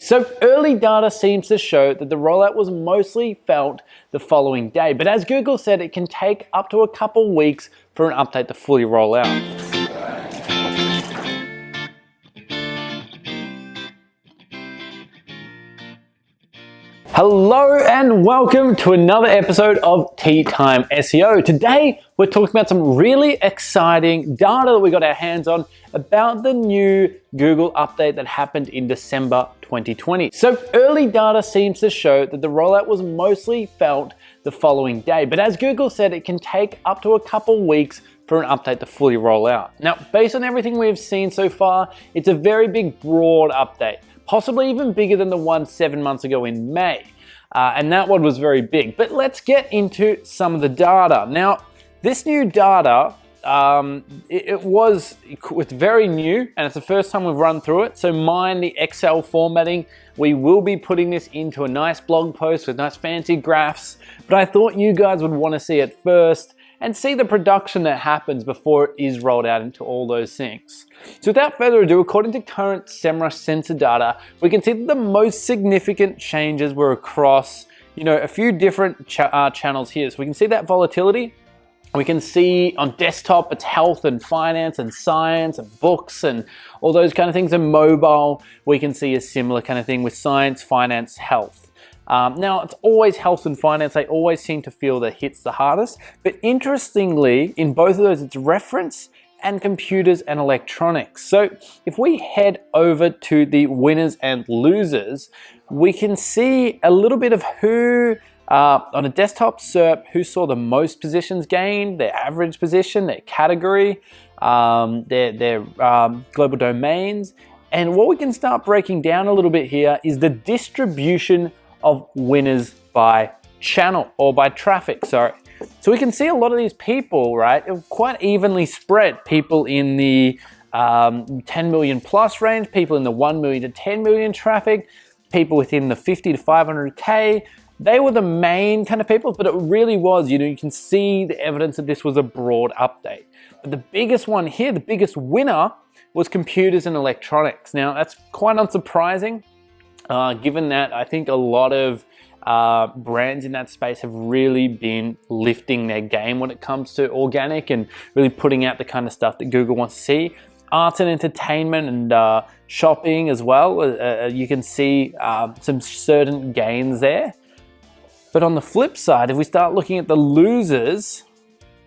So early data seems to show that the rollout was mostly felt the following day, but as Google said, it can take up to a couple weeks for an update to fully roll out. Hello and welcome to another episode of Tea Time SEO. Today we're talking about some really exciting data that we got our hands on about the new Google update that happened in December 2020. So early data seems to show that the rollout was mostly felt the following day, but as Google said, it can take up to a couple weeks for an update to fully roll out. Now, based on everything we've seen so far, it's a very big, broad update. Possibly even bigger than the one 7 months ago in May. And that one was very big. But let's get into some of the data. Now, this new data, it's very new and it's the first time we've run through it. So mind the Excel formatting. We will be putting this into a nice blog post with nice fancy graphs. But I thought you guys would want to see it first and see the production that happens before it is rolled out into all those things. So without further ado, according to current SEMrush sensor data, we can see that the most significant changes were across, a few different channels here. So we can see that volatility. We can see on desktop, it's health and finance and science and books and all those kind of things. And mobile, we can see a similar kind of thing with science, finance, health. Now, it's always health and finance. They always seem to feel that hits the hardest. But interestingly, in both of those, it's reference and computers and electronics. So if we head over to the winners and losers, we can see a little bit of who, on a desktop SERP, who saw the most positions gained, their average position, their category, their global domains. And what we can start breaking down a little bit here is the distribution of winners by channel or by traffic, sorry. So we can see a lot of these people, right, quite evenly spread. People in the 10 million plus range, people in the 1 million to 10 million traffic, people within the 50 to 500K. They were the main kind of people, but it really was, you can see the evidence that this was a broad update. But the biggest one here, the biggest winner was computers and electronics. Now that's quite unsurprising. Given that I think a lot of brands in that space have really been lifting their game when it comes to organic and really putting out the kind of stuff that Google wants to see. Arts and entertainment and shopping as well. You can see some certain gains there. But on the flip side, if we start looking at the losers,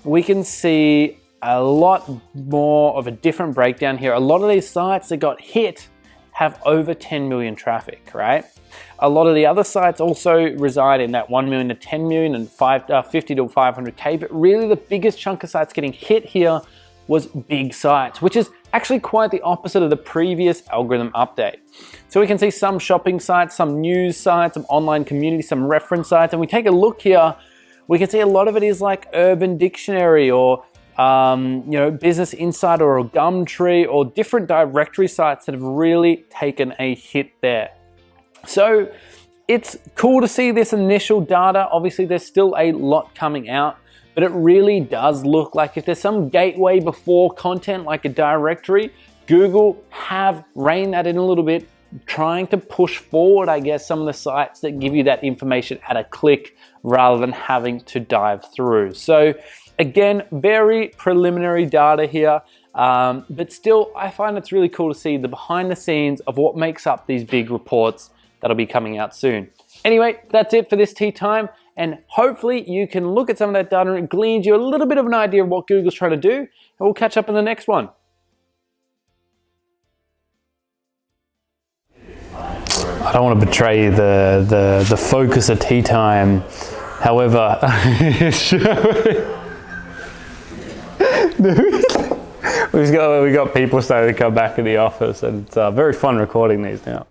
we can see a lot more of a different breakdown here. A lot of these sites that got hit have over 10 million traffic, right? A lot of the other sites also reside in that 1 million to 10 million and 50 to 500K, but really the biggest chunk of sites getting hit here was big sites, which is actually quite the opposite of the previous algorithm update. So we can see some shopping sites, some news sites, some online community, some reference sites, and we take a look here, we can see a lot of it is like Urban Dictionary or Business Insider or Gumtree or different directory sites that have really taken a hit there. So it's cool to see this initial data. Obviously, there's still a lot coming out, but it really does look like if there's some gateway before content like a directory, Google have reined that in a little bit, trying to push forward, I guess, some of the sites that give you that information at a click rather than having to dive through. So again, very preliminary data here, but still, I find it's really cool to see the behind the scenes of what makes up these big reports that'll be coming out soon. Anyway, that's it for this tea time, and hopefully you can look at some of that data and it gleans you a little bit of an idea of what Google's trying to do, and we'll catch up in the next one. I don't want to betray the focus of tea time, however, we got people starting to come back in the office, and it's very fun recording these now.